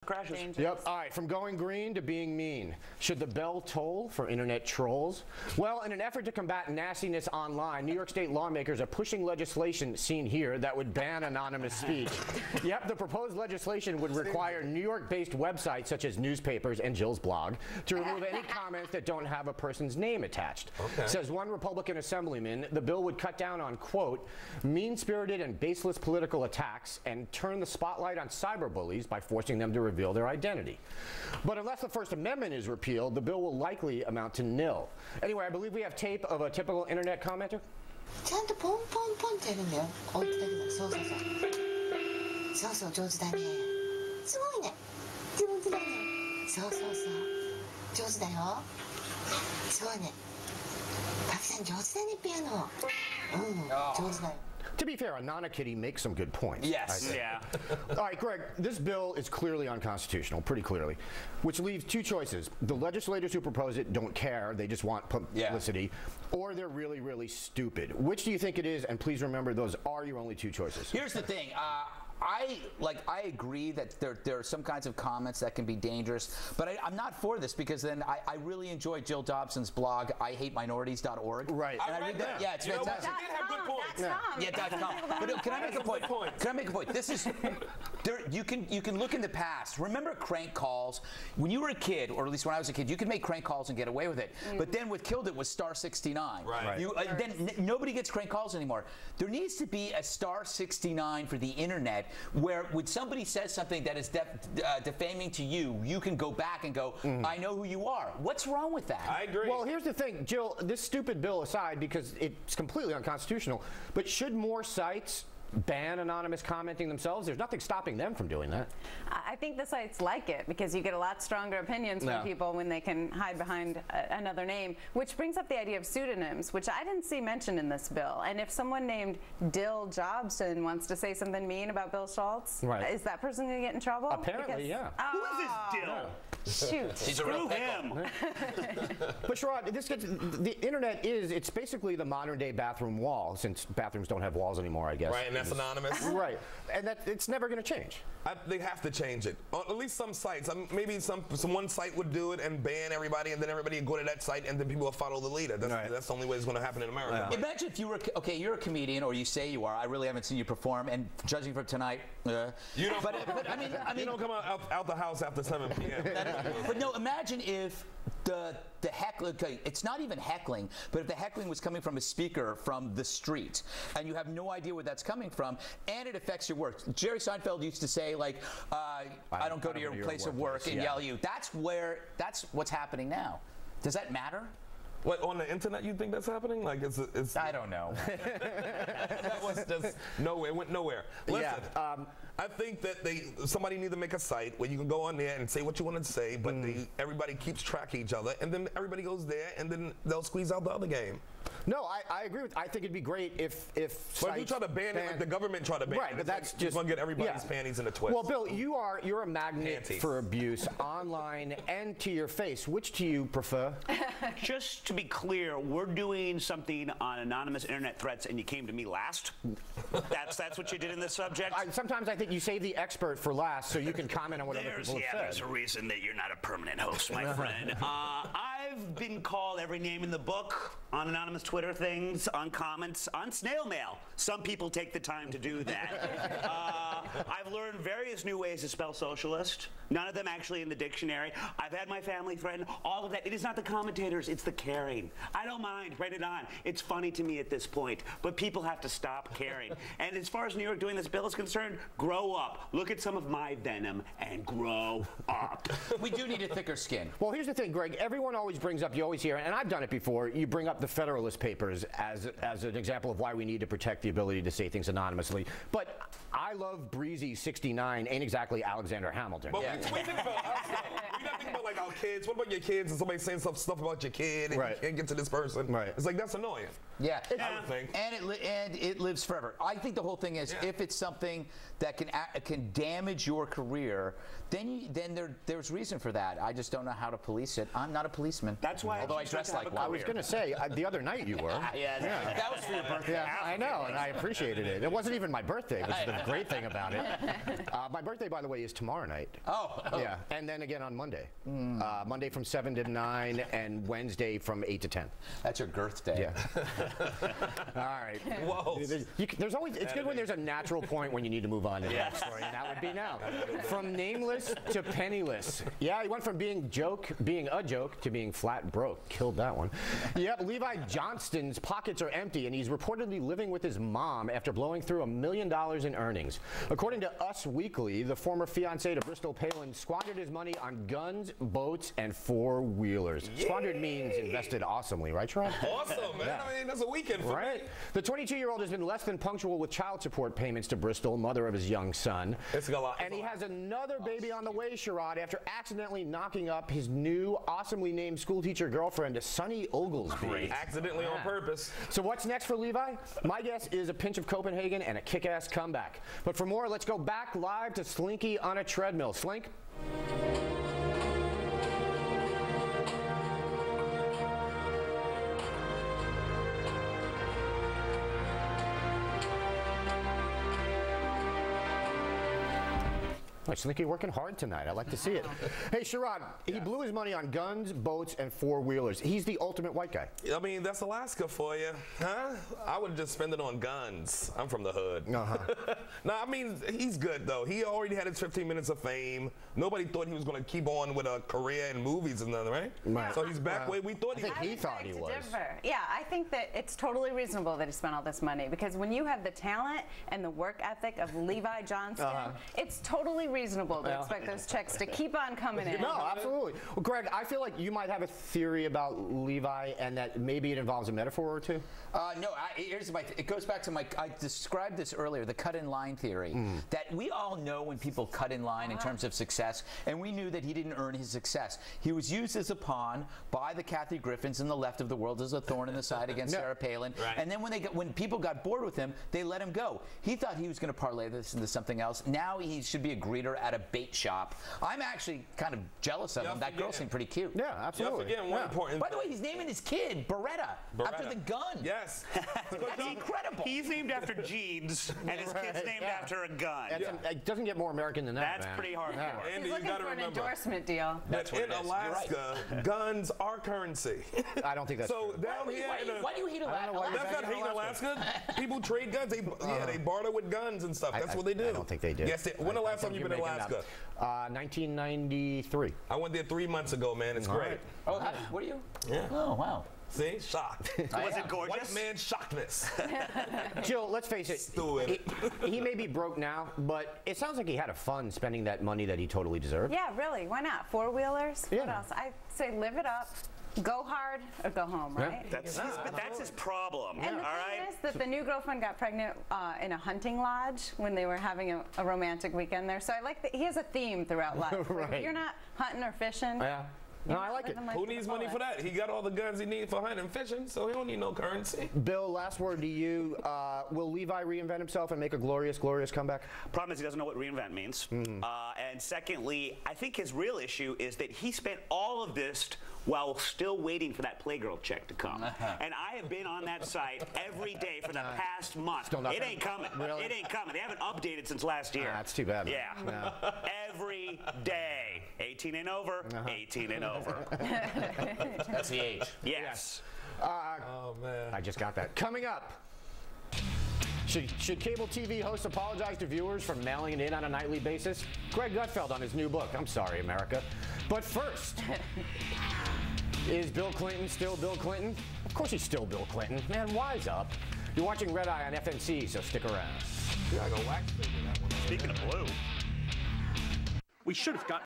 crashes. Dangerous. Yep. All right, from going green to being mean. Should the bell toll for internet trolls? Well, in an effort to combat nastiness online, New York State lawmakers are pushing legislation, seen here, that would ban anonymous speech. Yep, the proposed legislation would require New York-based websites such as newspapers and Jill's blog to remove any comments that don't have a person's name attached. Okay. Says one Republican assemblyman, the bill would cut down on, quote, mean-spirited and baseless political attacks and turn the spotlight on cyberbullies by forcing them to reveal their identity. But unless the First Amendment is repealed, the bill will likely amount to nil. Anyway, I believe we have tape of a typical internet commenter. ちゃんとポンポンポンってやるんだよ。置いてだけど、そうそうそう。そうそう、上手だね。すごいね。上手だね。そうそうそう。上手だよ。すごいね。パキさん上手だね、ピアノ。うん、上手だよ。To be fair, Anana Kitty makes some good points. Yes. Yeah. All right, Greg, this bill is clearly unconstitutional, pretty clearly, which leaves two choices. The legislators who propose it don't care, they just want publicity, or they're really, really stupid. Which do you think it is? And please remember, those are your only two choices. Here's the thing. I agree that there are some kinds of comments that can be dangerous, but I'm not for this because then I really enjoy Jill Dobson's blog, ihateminorities.org. Right. I read that. Yeah, it's fantastic. She did have good points. But can I make a point? Can I make a point? This is you can look in the past. Remember crank calls? When you were a kid, or at least when I was a kid, you could make crank calls and get away with it. But then what killed it was star 69. Right. Then nobody gets crank calls anymore. There needs to be a star 69 for the internet, where when somebody says something that is defaming to you, you can go back and go, I know who you are. What's wrong with that? I agree. Well, here's the thing, Jill, this stupid bill aside, because it's completely unconstitutional, but should more sites ban anonymous commenting themselves? There's nothing stopping them from doing that. I think the sites like it because you get a lot stronger opinions from people when they can hide behind another name, which brings up the idea of pseudonyms, which I didn't see mentioned in this bill. And if someone named Dill Jobson wants to say something mean about Bill Schultz, is that person going to get in trouble? Apparently, yeah. Who is this Dill? Shoot. He's a real him. But Sherrod, the internet it's basically the modern day bathroom wall, since bathrooms don't have walls anymore, I guess. Right, and that's anonymous. Right, and it's never going to change. They have to change it. Or at least some sites. Maybe some one site would do it and ban everybody, and then everybody would go to that site, and then people will follow the leader. That's the only way it's going to happen in America. Imagine if you were you're a comedian, or you say you are. I really haven't seen you perform, and judging from tonight, you don't. But I mean, you don't come out the house after 7 p.m. But no, imagine if the heckling, it's not even heckling, but if the heckling was coming from a speaker from the street, and you have no idea where that's coming from, and it affects your work. Jerry Seinfeld used to say, like, I don't go to your place of work and yell at you. That's what's happening now. Does that matter? What, on the internet you think that's happening? Like it's I don't know. That was just nowhere. It went nowhere. Listen, I think that somebody need to make a site where you can go on there and say what you want to say, but everybody keeps track of each other, and then everybody goes there, and then they'll squeeze out the other game. No, I agree with. I think it'd be great if. But if you try to ban it, like the government try to ban it, right? But that's just gonna get everybody's panties in a twist. Well, Bill, you're a magnet for abuse online and to your face. Which do you prefer? Just to be clear, we're doing something on anonymous internet threats, and you came to me last. That's what you did in this subject. Sometimes I think you save the expert for last, so you can comment on what other people have said. There's a reason that you're not a permanent host, my friend. I've been called every name in the book on anonymous Twitter things, on comments, on snail mail. Some people take the time to do that. I've learned various new ways to spell socialist. None of them actually in the dictionary. I've had my family threatened. All of that. It is not the commentators, it's the caring. I don't mind. Write it on. It's funny to me at this point, but people have to stop caring. And as far as New York doing this bill is concerned, grow up. Look at some of my venom and grow up. We do need a thicker skin. Well, here's the thing, Greg. Everyone always brings up, you always hear, and I've done it before, you bring up the Federalist Papers as an example of why we need to protect the ability to say things anonymously. But I love Breezy 69 ain't exactly Alexander Hamilton. But we think about us, though. We gotta think about, like, our kids. What about your kids and somebody saying stuff about your kid and you can't get to this person? Right. It's like, that's annoying. Yeah. I would think. And it lives forever. I think the whole thing is if it's something that can damage your career, then there's reason for that. I just don't know how to police it. I'm not a policeman. That's why. Although I dress like one. I was going to say, the other night you were. Yeah, that was for your birthday. Yeah, I know, and I appreciated it. It wasn't even my birthday, which is the great thing about it. My birthday, by the way, is tomorrow night. Oh. Yeah, and then again on Monday. Monday from 7 to 9, and Wednesday from 8 to 10. That's your girth day. Yeah. All right. Whoa. There's always, it's good when there's a natural point when you need to move on to the next story, and that would be now. From nameless to penniless. Yeah, he went from being a joke, to being flat broke. Killed that one. Yep, Levi Johnston's pockets are empty, and he's reportedly living with his mom after blowing through $1 million in earnings. According to Us Weekly, the former fiancé to Bristol Palin squandered his money on guns, boats, and four-wheelers. Yeah. Squandered means invested awesomely, right, Sherrod? Awesome, man. Yeah. I mean, that's a weekend for me. The 22-year-old has been less than punctual with child support payments to Bristol, mother of his young son. And he has another baby on the way, Sherrod, after accidentally knocking up his new, awesomely named schoolteacher girlfriend, Sunny Oglesby. Accidentally on purpose. So what's next for Levi? My guess is a pinch of Copenhagen and a kick-ass comeback. But for more, let's go back live to Slinky on a treadmill. Slink? Slinky working hard tonight. I like to see it. Hey, Sherrod, he blew his money on guns, boats, and four-wheelers. He's the ultimate white guy. I mean, that's Alaska for you, huh? I would just spend it on guns. I'm from the hood. No, I mean, he's good, though. He already had his 15 minutes of fame. Nobody thought he was going to keep on with a career in movies and nothing, right? So he's back where we thought he was. He thought he was. Yeah, I think that it's totally reasonable that he spent all this money, because when you have the talent and the work ethic of Levi Johnston, it's totally reasonable to expect those checks to keep on coming in. No, absolutely. Well, Greg, I feel like you might have a theory about Levi and that maybe it involves a metaphor or two. No, it goes back to I described this earlier, the cut-in-line theory, that we all know when people cut in line in terms of success, and we knew that he didn't earn his success. He was used as a pawn by the Kathy Griffins and the left of the world as a thorn in the side against Sarah Palin. And then when people got bored with him, they let him go. He thought he was going to parlay this into something else. Now he should be a greeter at a bait shop. I'm actually kind of jealous of him. That girl seemed pretty cute. Yeah, absolutely. By the way, he's naming his kid Beretta after the gun. Yes. That's incredible. He's named after jeans, and his kid's named after a gun. It doesn't get more American than that, That's pretty hardcore. Andy, He's looking you got to for an remember. endorsement deal. That in Alaska, guns are currency. I don't think that's so true. down here. Why do you hate Alaska? That's not hating Alaska. People trade guns. They barter with guns and stuff. That's what they do. I don't think they do. Yes. When the last time you've been in Alaska? 1993. I went there 3 months ago, man. It's great. Oh, what are you? Yeah. Oh, wow. See? Shocked. Was it gorgeous? White man shockedness. Jill, let's face it. He may be broke now, but it sounds like he had a fun spending that money that he totally deserved. Yeah, really. Why not? Four-wheelers? Yeah. What else? I say live it up. Go hard or go home, right? But that's his problem. And the thing is that the new girlfriend got pregnant in a hunting lodge when they were having a romantic weekend there. So I like that he has a theme throughout life. Like, if you're not hunting or fishing. Yeah. No, I like it. Who needs money for that? He got all the guns he needs for hunting and fishing, so he don't need no currency. Bill, last word to you. Will Levi reinvent himself and make a glorious, glorious comeback? Problem is he doesn't know what reinvent means. And secondly, I think his real issue is that he spent all of this while still waiting for that Playgirl check to come. And I have been on that site every day for the past month. It ain't coming. Really? It ain't coming. They haven't updated since last year. That's too bad. Yeah. No. Every day. 18 and over, 18 and over. That's the age. Yes. Oh, man. I just got that. Coming up. Should cable TV hosts apologize to viewers for mailing it in on a nightly basis? Greg Gutfeld on his new book, I'm Sorry, America. But first, is Bill Clinton still Bill Clinton? Of course he's still Bill Clinton. Man, wise up. You're watching Red Eye on FNC, so stick around. Yeah, I go wax figure that one. Speaking of blue. We should have got